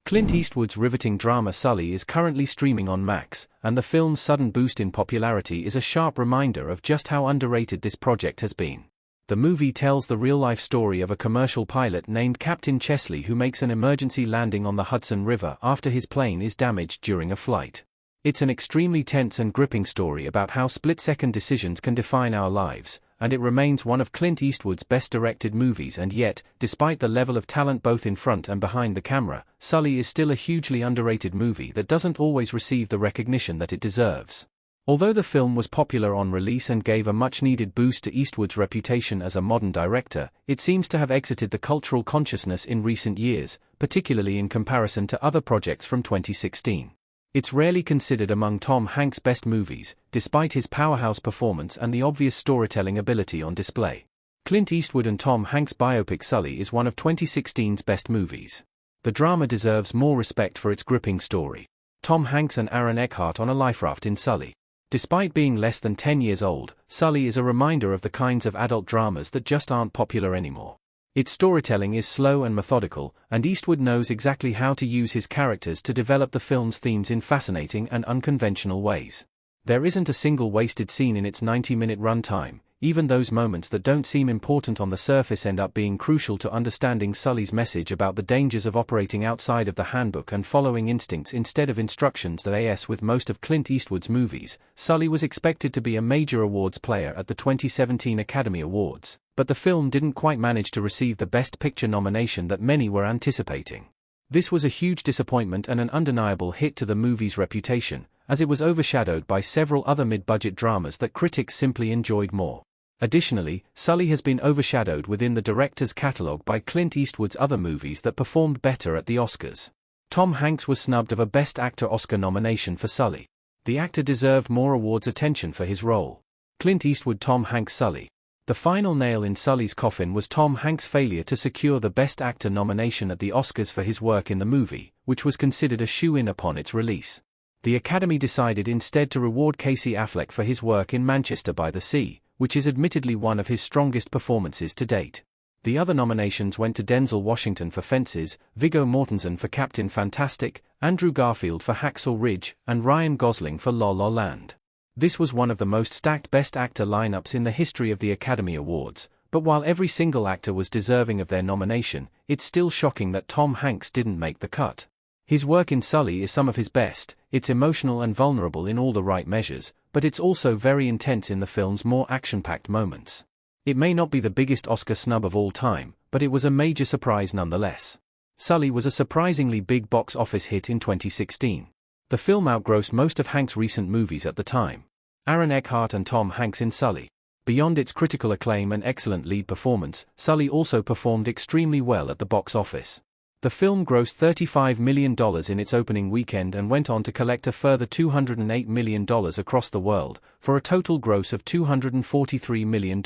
Clint Eastwood's riveting drama Sully is currently streaming on Max, and the film's sudden boost in popularity is a sharp reminder of just how underrated this project has been. The movie tells the real-life story of a commercial pilot named Captain Chesley who makes an emergency landing on the Hudson River after his plane is damaged during a flight. It's an extremely tense and gripping story about how split-second decisions can define our lives, and it remains one of Clint Eastwood's best-directed movies. And yet, despite the level of talent both in front and behind the camera, Sully is still a hugely underrated movie that doesn't always receive the recognition that it deserves. Although the film was popular on release and gave a much-needed boost to Eastwood's reputation as a modern director, it seems to have exited the cultural consciousness in recent years, particularly in comparison to other projects from 2016. It's rarely considered among Tom Hanks' best movies, despite his powerhouse performance and the obvious storytelling ability on display. Clint Eastwood and Tom Hanks' biopic Sully is one of 2016's best movies. The drama deserves more respect for its gripping story. Tom Hanks and Aaron Eckhart on a life raft in Sully. Despite being less than 10 years old, Sully is a reminder of the kinds of adult dramas that just aren't popular anymore. Its storytelling is slow and methodical, and Eastwood knows exactly how to use his characters to develop the film's themes in fascinating and unconventional ways. There isn't a single wasted scene in its 90-minute runtime. Even those moments that don't seem important on the surface end up being crucial to understanding Sully's message about the dangers of operating outside of the handbook and following instincts instead of instructions. With most of Clint Eastwood's movies, Sully was expected to be a major awards player at the 2017 Academy Awards, but the film didn't quite manage to receive the Best Picture nomination that many were anticipating. This was a huge disappointment and an undeniable hit to the movie's reputation, as it was overshadowed by several other mid-budget dramas that critics simply enjoyed more. Additionally, Sully has been overshadowed within the director's catalogue by Clint Eastwood's other movies that performed better at the Oscars. Tom Hanks was snubbed of a Best Actor Oscar nomination for Sully. The actor deserved more awards attention for his role. Clint Eastwood Tom Hanks Sully. The final nail in Sully's coffin was Tom Hanks' failure to secure the Best Actor nomination at the Oscars for his work in the movie, which was considered a shoo-in upon its release. The Academy decided instead to reward Casey Affleck for his work in Manchester by the Sea, which is admittedly one of his strongest performances to date. The other nominations went to Denzel Washington for Fences, Viggo Mortensen for Captain Fantastic, Andrew Garfield for Hacksaw Ridge, and Ryan Gosling for La La Land. This was one of the most stacked Best Actor lineups in the history of the Academy Awards, but while every single actor was deserving of their nomination, it's still shocking that Tom Hanks didn't make the cut. His work in Sully is some of his best. It's emotional and vulnerable in all the right measures, but it's also very intense in the film's more action-packed moments. It may not be the biggest Oscar snub of all time, but it was a major surprise nonetheless. Sully was a surprisingly big box office hit in 2016. The film outgrossed most of Hanks' recent movies at the time. Aaron Eckhart and Tom Hanks in Sully. Beyond its critical acclaim and excellent lead performance, Sully also performed extremely well at the box office. The film grossed $35 million in its opening weekend and went on to collect a further $208 million across the world, for a total gross of $243 million,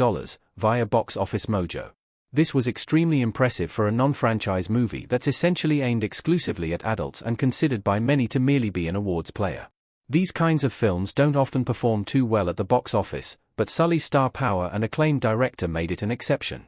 via Box Office Mojo. This was extremely impressive for a non-franchise movie that's essentially aimed exclusively at adults and considered by many to merely be an awards player. These kinds of films don't often perform too well at the box office, but Sully's star power and acclaimed director made it an exception.